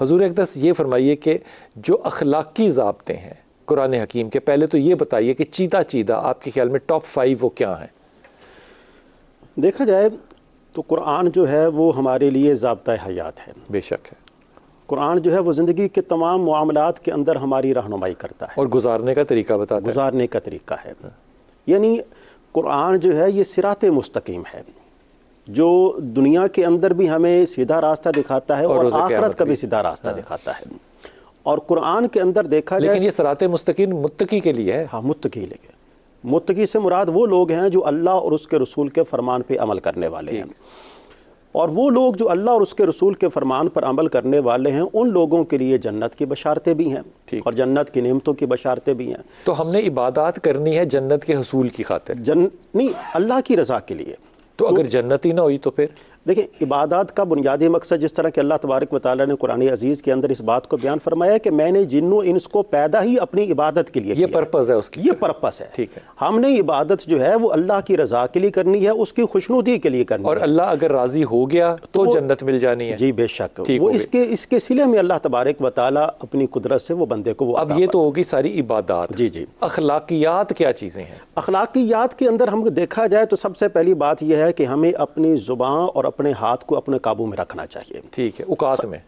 हुजूर अक़दस ये फरमाइए कि जो अखलाकी ज़ाब्ते हैं कुरान हकीम के, पहले तो ये बताइए कि चीदा चीदा आपके ख्याल में टॉप 5 वो क्या हैं? देखा जाए तो कुरान जो है वो हमारे लिए ज़ाब्ता हयात है। बेशक है। कुरान जो है वो ज़िंदगी के तमाम मामलात के अंदर हमारी रहनुमाई करता है और गुजारने का तरीका बताता है। गुजारने का तरीका है। यानी कुरान जो है ये सिराते मुस्तकीम है, जो दुनिया के अंदर भी हमें सीधा रास्ता दिखाता है और आखिरत का भी सीधा रास्ता दिखाता है। और कुरान के अंदर देखा जाए, लेकिन ये सिराते मुस्तकीम मुत्तकी के लिए है। हाँ, मुत्तकी लेके, मुत्तकी से मुराद वो लोग हैं जो अल्लाह और उसके रसूल के फरमान पे अमल करने वाले हैं। और वो लोग जो अल्लाह और उसके रसूल के फरमान पर अमल करने वाले हैं, उन लोगों के लिए जन्नत की बशारतें भी हैं और जन्नत की नेमतों की बशारतें भी हैं। तो हमने इबादत करनी है जन्नत के हसूल की खातिर, नहीं, अल्लाह की रज़ा के लिए। तो अगर जन्नत ही ना हुई तो फिर देखिए, इबादत का बुनियादी मकसद, जिस तरह कि अल्लाह तबारक व तआला ने कुरान अजीज़ के अंदर इस बात को बयान फरमाया कि मैंने जिन्नो इंस को पैदा ही अपनी इबादत के लिए, ये पर्पज़ है उसकी, ये पर्पस है। ठीक है। हमने इबादत जो है वो अल्लाह की रज़ा के लिए करनी है, उसकी खुशनुदी के लिए करनी है। और अल्लाह अगर राज़ी हो गया तो जन्नत मिल जानी है। जी बेशक, वो इसके सिले में अल्लाह तबारक व तआला अपनी कुदरत से वो बंदे को वो अब ये तो होगी सारी इबादत। जी जी। अखलाकियात क्या चीज़ें हैं? अखलाकियात के अंदर हम देखा जाए तो सबसे पहली बात यह है कि हमें अपनी ज़ुबान और अपने हाथ को अपने काबू में रखना चाहिए। ठीक है,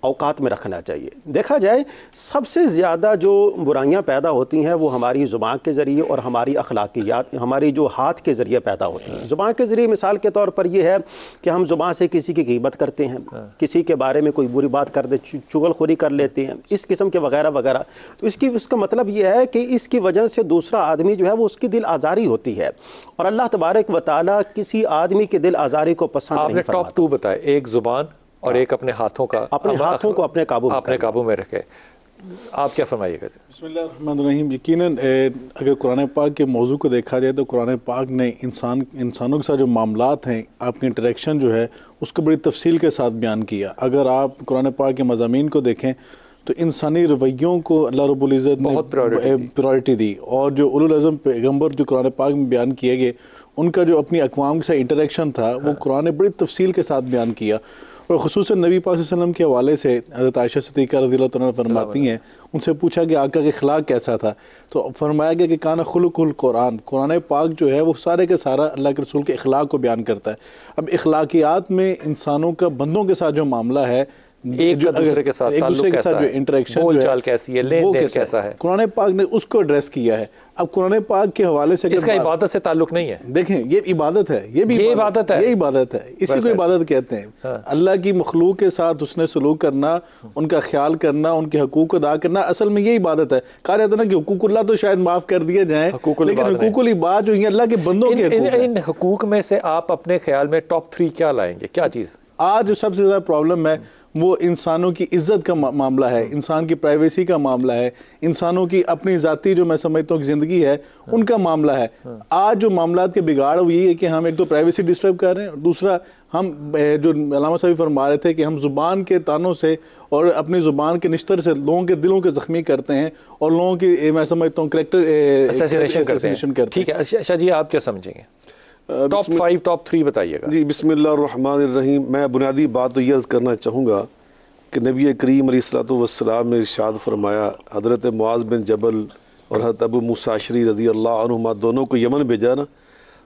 औकात में रखना चाहिए। देखा जाए सबसे ज़्यादा जो बुराइयां पैदा होती हैं वो हमारी ज़ुबान के ज़रिए और हमारी अखलाकियात हमारी जो हाथ के ज़रिए पैदा होती हैं। ज़ुबान के ज़रिए मिसाल के तौर पर यह है कि हम ज़ुबान से किसी की ग़ीबत करते हैं, किसी के बारे में कोई बुरी बात कर दे, चुगलखोरी कर लेते हैं, इस किस्म के वगैरह वगैरह। तो उसका मतलब यह है कि इसकी वजह से दूसरा आदमी जो है वो उसकी दिल आज़ारी होती है, और अल्लाह तबारक व तआला किसी आदमी के दिल आज़ारी को पसंद नहीं फरमाता। आपने टॉप 2 बताए, एक जुबान और एक अपने हाथों का, अपने हाथों को अपने काबू में रखे। आप क्या फरमाइएगा? बिस्मिल्लाहिर्रहमानिर्रहीम। यकीनन अगर कुरान पाक के मौजू को देखा जाए तो कुरान पाक ने इंसानों के साथ जो मामलात हैं, आपकी इंटरेक्शन जो है उसको बड़ी तफसील के साथ बयान किया। अगर आप कुरान पाक के मज़ामीन को देखें तो इंसानी रवैयों को अल्लाह रब्बुल इज़्ज़त ने प्रायोरिटी दी, और जो उलुल अज़म पैगम्बर जो कुरान पाक में बयान किए गए उनका जो अपनी अक़वाम के साथ इंटरेक्शन था वो कुरान ने बड़ी तफसील के साथ बयान किया। और ख़ुसूसन नबी पाक सल्लल्लाहु अलैहि वसल्लम के हवाले से हज़रत आयशा सिद्दीक़ा रज़ियल्लाहु तआला फरमाती हैं, उनसे पूछा कि आका के अखलाक कैसा था, तो फरमाया गया कि काना खुलुकुल कुरान, कुरान पाक जो है वो सारे के सारा अल्लाह के रसूल के अखलाक को बयान करता है। अब अखलाकियात में इंसानों का बंदों के साथ जो मामला है, एक दूसरे के साथ जो इंटरेक्शन बोलचाल कैसी है, लेन देन कैसा है, कुरान पाक ने उसको एड्रेस किया है। अब कुरान पाक के हवाले से इसका इबादत से ताल्लुक नहीं है। देखें, ये इबादत है, ये भी इबादत है, ये इबादत है, इसी को इबादत कहते हैं। हाँ। अल्लाह की मखलूक के साथ उसने सलूक करना, उनका ख्याल करना, उनके हकूक अदा करना, असल में ये इबादत है। कहा जाता है ना कि हुकूकुल्लाह तो शायद माफ कर दिए जाए, लेकिन हुकूकुल इबाद जो है अल्लाह के बंदों के इन हकूक में से आप अपने ख्याल में टॉप 3 क्या लाएंगे? क्या चीज़ आज जो सबसे ज़्यादा प्रॉब्लम है वो इंसानों की इज्जत का मामला है, इंसान की प्राइवेसी का मामला है, इंसानों की अपनी ज़ाती जो मैं समझता हूँ ज़िंदगी है उनका मामला है। आज जो मामलात के बिगाड़ वो ये है कि हम एक तो प्राइवेसी डिस्टर्ब कर रहे हैं, और दूसरा हम जो अल्लामा साहब फरमा रहे थे कि हम ज़ुबान के तानों से और अपनी ज़ुबान के निश्तर से लोगों के दिलों के ज़ख्मी करते हैं और लोगों की मैं समझता हूँ करैक्टर असैसिनेशन करते हैं। ठीक है शाह जी, आप क्या समझेंगे? टॉप 5 टॉप 3 बताइएगा जी। बिस्मिल्लाहिर्रहमानिर्रहीम। मैं बुनियादी बात तो यह करना चाहूँगा कि नबी करीम अलैहिस्सलातु वस्सलाम ने इरशाद फरमाया, हज़रत मुआज़ बिन जबल और हज़रत अबू मूसा अशरी रज़ी अल्लाह अन्हुमा दोनों को यमन भेजा ना,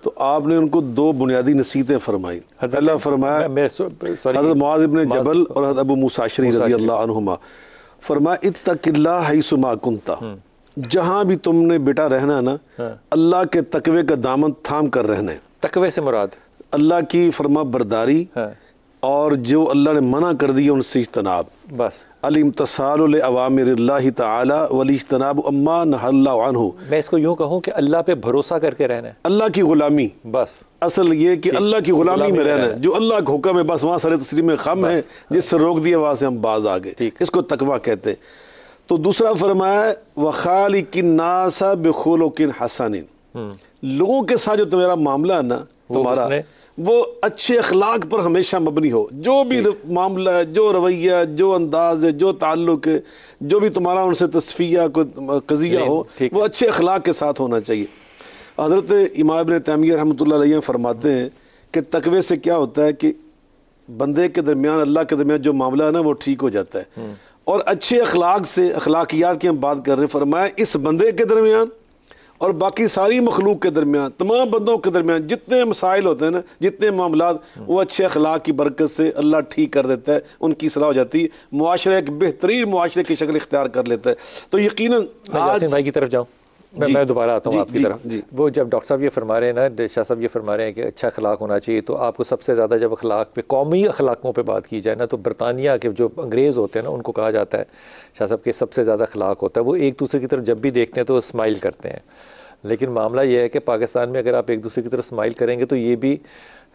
तो आपने उनको 2 बुनियादी नसीहतें फरमाई। अल्लाह फरमाया, हज़रत मुआज़ बिन जबल और हज़रत अबू मूसा अशरी रज़ी अल्लाह अन्हुमा फरमाया, इत्तक़िल्लाह हैसुमा कुंता, जहाँ भी तुमने बेटा रहना ना, अल्लाह के तकवे का दामन थाम कर रहना है। तकवे से मुराद अल्लाह की फरमा बरदारी और जो अल्लाह ने मना कर दिया उनसे इज्तनाब। बस अल-इम्तिसालु अवामिरिल्लाहि तआला वल इज्तनाबु अम्मा नहल्लाहु अन्हु। मैं इसको यूँ कहूँ कि अल्लाह पे भरोसा करके रहना है, अल्लाह की गुलामी। बस असल ये कि अल्लाह की गुलामी में रहना है, जो अल्लाह का हुक्म है बस वहाँ सर तस्लीम में खम है, जिससे रोक दिया वहाँ से हम बाज आ गए, इसको तकवा कहते हैं। तो दूसरा फरमाया वखालिकिन नासा बिखुलुकिन हसनिन, लोगों के साथ जो तुम्हारा मामला है ना तुम्हारा वो अच्छे अखलाक पर हमेशा मबनी हो। जो भी मामला है, जो रवैया, जो अंदाज है, जो ताल्लुक है, जो भी तुम्हारा उनसे तस्फिया को कज़िया हो, वो अच्छे अखलाक के साथ होना चाहिए। हज़रत इमाम इब्न तैमिया रहमतुल्लाह अलैह फरमाते हैं कि तकवे से क्या होता है कि बंदे के दरमियान अल्लाह के दरमियान जो मामला है ना वो ठीक हो जाता है, और अच्छे अखलाक से, अखलाकियात की हम बात कर रहे हैं, फरमाया इस बंदे के दरमियान और बाकी सारी मखलूक के दरमियान, तमाम बंदों के दरमियान जितने मसाइल होते हैं ना, जितने मामलात, वो अच्छे अखलाक की बरकत से अल्लाह ठीक कर देता है, उनकी इस्लाह हो जाती है, मुआशरे एक बेहतरीन मुआशरे की शक्ल इख्तियार कर लेता है। तो यकीनन यासीन भाई की तरफ जाऊँ, मैं दोबारा आता हूँ आपकी तरफ। वो जब डॉक्टर साहब ये फरमा रहे हैं ना, शाह साहब ये फरमा रहे हैं कि अच्छा अखलाक होना चाहिए, तो आपको सबसे ज़्यादा जब अखलाक पे, कौमी अखलाकों पे बात की जाए ना, तो बरतानिया के जो अंग्रेज़ होते हैं ना, उनको कहा जाता है शाह साहब के सबसे ज़्यादा अखलाक होता है, वो एक दूसरे की तरफ जब भी देखते हैं तो स्माइल करते हैं। लेकिन मामला ये है कि पाकिस्तान में अगर आप एक दूसरे की तरफ स्माइल करेंगे तो ये भी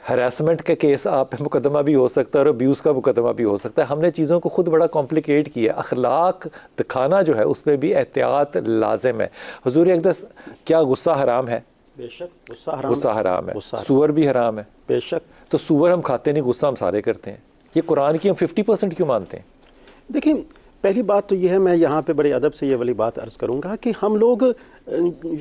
हरासमेंट का केस आप पे मुकदमा भी हो सकता है और अब्यूज़ का मुकदमा भी हो सकता है। हमने चीज़ों को खुद बड़ा कॉम्प्लिकेट किया। अखलाक दिखाना जो है उसमें भी एहतियात लाजिम है। हुजूर अक़दस, क्या गुस्सा हराम है? बेशक गुस्सा हराम है। सूअर भी हराम है। बेशक। तो सूअर हम खाते नहीं, गुस्सा हम सारे करते हैं। ये कुरान की हम 50% क्यों मानते हैं? देखिए, पहली बात तो ये है, मैं यहाँ पे बड़े अदब से ये वाली बात अर्ज़ करूँगा कि हम लोग,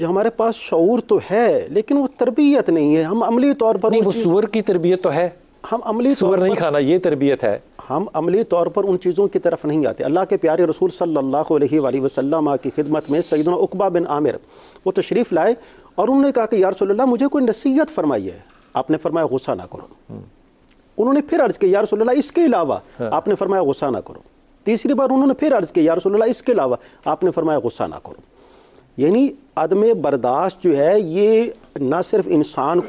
हमारे पास शऊर तो है लेकिन वो तरबियत नहीं है। हम अमली तौर पर नहीं, वो सूअर की तरबियत तो है, हम अमली सूअर नहीं खाना, ये तरबियत है। हम अमली तौर पर उन चीज़ों की तरफ नहीं आते। अल्लाह के प्यारे रसूल सल्लल्लाहु अलैहि वसल्लम की खिदमत में सैयदना उक़बा बिन आमिर वो तशरीफ़ लाए और उन्होंने कहा कि या रसूलल्लाह, मुझे कोई नसीहत फरमाइए। आपने फरमाया गुस्सा ना करो। उन्होंने फिर अर्ज़ किया, या रसूलल्लाह, इसके अलावा? आपने फरमाया गुस्सा ना करो। तीसरी बार उन्होंने फिर अर्ज़ किया, या रसूलल्लाह, इसके अलावा? आपने फरमाया गुस्सा ना करो। यानी अदम बर्दाश्त जो है ये ना सिर्फ इंसान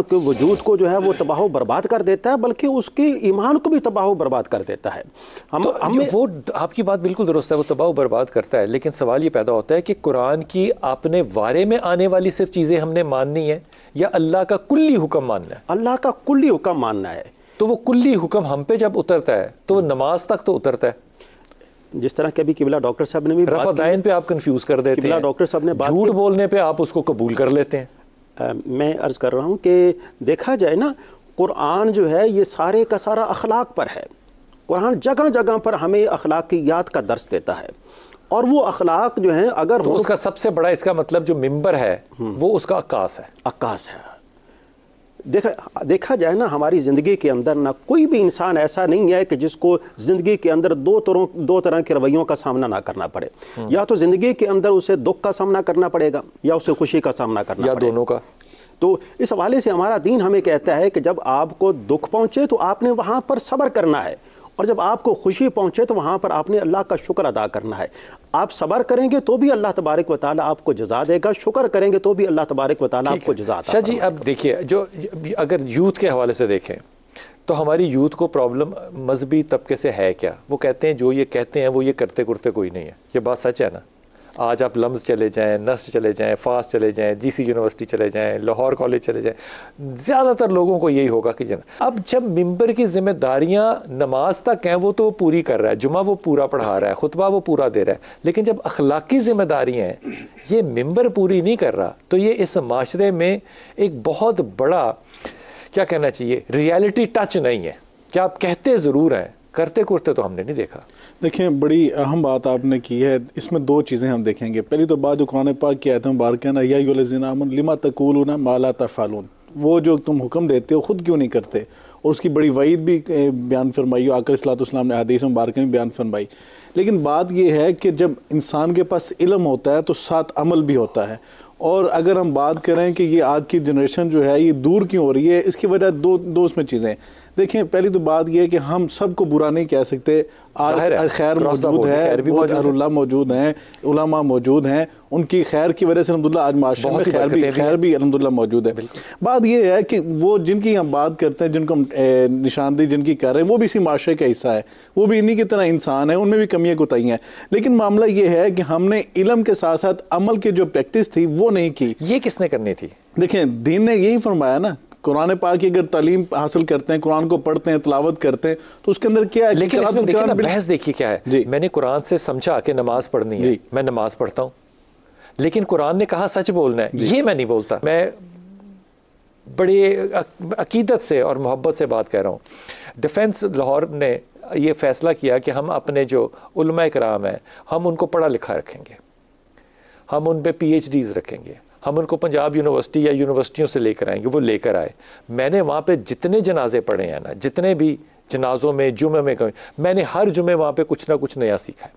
के वजूद को जो है वो तबाह बर्बाद कर देता है, बल्कि उसके ईमान को भी तबाह बर्बाद कर देता है। हमें वो आपकी बात बिल्कुल दुरुस्त है, वो तबाह बर्बाद करता है। लेकिन सवाल ये पैदा होता है कि कुरान की अपने वारे में आने वाली सिर्फ चीज़ें हमने माननी है या अल्लाह का कुल्ली हुक्म मानना है? अल्लाह का कुल्ली हुक्म मानना है। तो वो कुल्ली हुक्म हम पे जब उतरता है तो वो नमाज तक तो उतरता है। जिस तरह के अभी किबला डॉक्टर साहब ने भी रफ़ादाइन पे आप कंफ्यूज कर देते हैं, डॉक्टर साहब ने झूठ बोलने पे आप उसको कबूल कर लेते हैं। मैं अर्ज़ कर रहा हूँ कि देखा जाए ना, कुरान जो है ये सारे का सारा अखलाक पर है। कुरान जगह जगह पर हमें अखलाकियात का दर्स देता है और वो अखलाक जो है, अगर तो उसका सबसे बड़ा, इसका मतलब जो मिंबर है वो उसका अक्कास है। अक्कास है। देखा जाए ना, हमारी ज़िंदगी के अंदर ना कोई भी इंसान ऐसा नहीं है कि जिसको ज़िंदगी के अंदर दो तरह के रवैयों का सामना ना करना पड़े। या तो ज़िंदगी के अंदर उसे दुख का सामना करना पड़ेगा या उसे खुशी का सामना करना पड़ेगा, दोनों का। तो इस हवाले से हमारा दीन हमें कहता है कि जब आपको दुख पहुँचे तो आपने वहाँ पर सब्र करना है, और जब आपको खुशी पहुँचे तो वहाँ पर आपने अल्लाह का शुक्र अदा करना है। आप सब्र करेंगे तो भी अल्लाह तबारक व तआला आपको जज़ा देगा, शुक्र करेंगे तो भी अल्लाह तबारक व तआला आपको जज़ा देगा। शाह जी, अब देखिए, जो अगर यूथ के हवाले से देखें तो हमारी यूथ को प्रॉब्लम मजहबी तबके से है क्या? वो कहते हैं, जो ये कहते हैं वो ये करते करते कोई नहीं है। ये बात सच है ना? आज आप लम्स चले जाएं, नस्ट चले जाएं, फास चले जाएं, जीसी यूनिवर्सिटी चले जाएं, लाहौर कॉलेज चले जाएं, ज़्यादातर लोगों को यही होगा कि अब जब मिंबर की जिम्मेदारियां नमाज तक हैं वो तो पूरी कर रहा है, जुमा वो पूरा पढ़ा रहा है, खुतबा वो पूरा दे रहा है, लेकिन जब अखलाकी जिम्मेदारियां हैं ये मिंबर पूरी नहीं कर रहा, तो ये इस माशरे में एक बहुत बड़ा, क्या कहना चाहिए, रियलिटी टच नहीं है। क्या आप कहते ज़रूर हैं, करते करते तो हमने नहीं देखा। देखिए, बड़ी अहम बात आपने की है। इसमें दो चीज़ें हम देखेंगे। पहली तो बात जो कुरान पाक की आयत मुबारक है ना, या अय्युहल्लज़ीना आमनू लिमा तक़ूलूना मा ला तफ़अलून, वो जो तुम हुक्म देते हो खुद क्यों नहीं करते, और उसकी बड़ी वईद भी बयान फरमाई, आका अलैहिस्सलाम ने हदीस मुबारक में बयान फरमाई। लेकिन बात यह है कि जब इंसान के पास इल्म होता है तो साथ अमल भी होता है। और अगर हम बात करें कि ये आज की जनरेशन जो है ये दूर क्यों हो रही है, इसकी वजह दो उसमें चीज़ें। देखिए, पहली तो बात यह है कि हम सबको बुरा नहीं कह सकते। आज खैर मौजूद है, बहुत अहलुल्लाह मौजूद हैं, उलमा मौजूद हैं, उनकी खैर की वजह से अल्हम्दुलिल्लाह आज माशरे में खैर भी अल्हम्दुलिल्लाह मौजूद है। बात यह है कि वो जिनकी हम बात करते हैं, जिनको हम निशानदेही जिनकी कर रहे हैं, वो भी इसी माशरे का हिस्सा है, वो भी इन्हीं की तरह इंसान है, उनमें भी कमियाँ कोताही हैं। लेकिन मामला ये है कि हमने इल्म के साथ साथ अमल की जो प्रैक्टिस थी वो नहीं की। ये किसने करनी थी? देखिए, दीन ने यही फरमाया ना, कुरान पाक की अगर तालीम हासिल करते हैं, कुरान को पढ़ते हैं, तिलावत करते हैं, तो उसके अंदर क्या है। लेकिन इसमें देखिए ना, बहस देखिए क्या है। मैंने कुरान से समझा कि नमाज पढ़नी है, मैं नमाज पढ़ता हूँ, लेकिन कुरान ने कहा सच बोलना है, ये मैं नहीं बोलता। मैं बड़े अकीदत से और मोहब्बत से बात कर रहा हूँ। डिफेंस लाहौर ने ये फैसला किया कि हम अपने जो उलमा कराम हैं हम उनको पढ़ा लिखा रखेंगे, हम उन पे PhDs रखेंगे, हम उनको पंजाब यूनिवर्सिटी या यूनिवर्सिटियों से लेकर आएंगे। वो लेकर आए। मैंने वहाँ पे जितने जनाजे पढ़े हैं ना, जितने भी जनाजों में, जुमे में, मैंने हर जुमे वहाँ पे कुछ ना कुछ नया सीखा है।